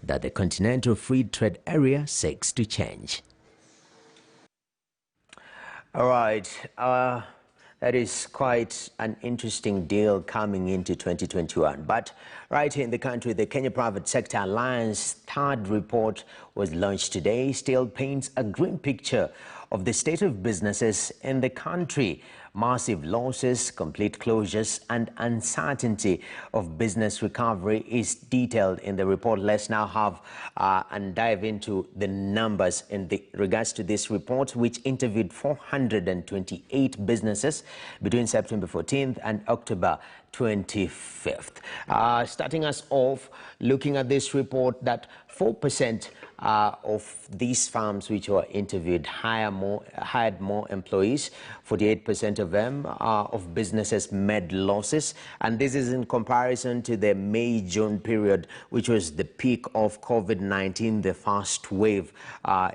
that the Continental Free Trade Area seeks to change. All right. That is quite an interesting deal coming into 2021. But right here in the country, the Kenya Private Sector Alliance third report was launched today. Still paints a grim picture of the state of businesses in the country. Massive losses, complete closures, and uncertainty of business recovery is detailed in the report. Let's now have and dive into the numbers in regards to this report, which interviewed 428 businesses between September 14th and October 25th. Starting us off, looking at this report, that 4% of these firms which were interviewed hired more employees. 48% of them of businesses made losses, and this is in comparison to the May-June period, which was the peak of COVID-19, the first wave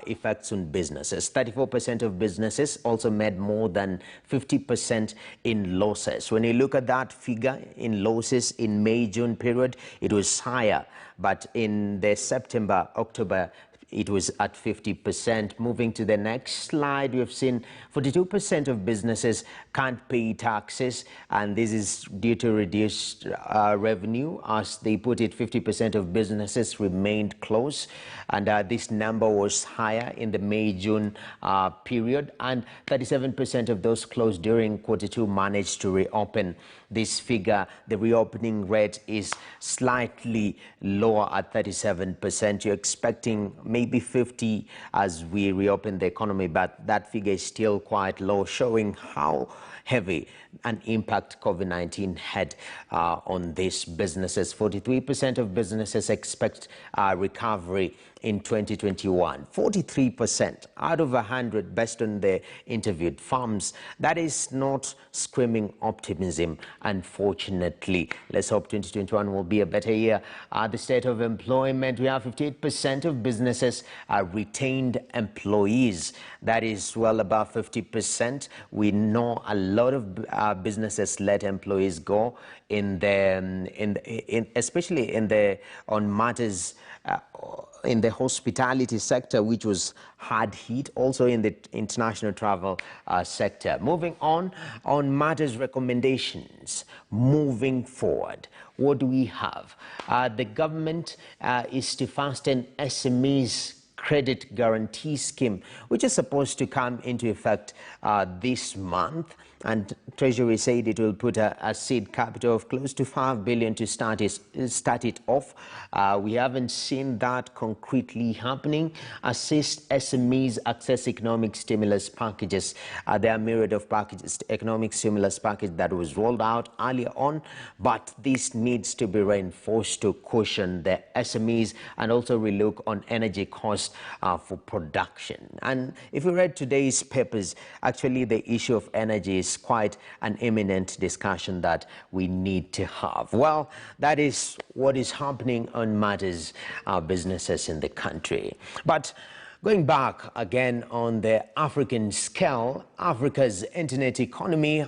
effects on businesses. 34% of businesses also made more than 50% in losses. When you look at that figure in losses in May-June period, it was higher, but in the September-October it was at 50%. Moving to the next slide, we've seen 42% of businesses can't pay taxes, and this is due to reduced revenue. As they put it, 50% of businesses remained closed, and this number was higher in the May-June period, and 37% of those closed during Q2 managed to reopen. This figure, the reopening rate, is slightly lower at 37%. You're expecting maybe 50 as we reopen the economy, but that figure is still quite low, showing how heavy an impact COVID-19 had on these businesses. 43% of businesses expect recovery in 2021. 43% out of 100 based on the interviewed firms. That is not screaming optimism, unfortunately. Let's hope 2021 will be a better year. The state of employment, we have 58% of businesses retained employees. That is well above 50%. We know a lot of businesses let employees go especially on matters in the hospitality sector, which was hard hit, also in the international travel sector. Moving on matters recommendations moving forward. What do we have? The government is to fasten SMEs credit guarantee scheme, which is supposed to come into effect this month, and Treasury said it will put a seed capital of close to 5 billion to start it off. We haven't seen that concretely happening. Assist SMEs access economic stimulus packages. There are a myriad of packages, economic stimulus package that was rolled out earlier on, but this needs to be reinforced to cushion the SMEs and also relook on energy costs for production. And if you read today's papers, actually the issue of energy is quite an imminent discussion that we need to have. Well, that is what is happening on matters businesses in the country. But going back again on the African scale, Africa's internet economy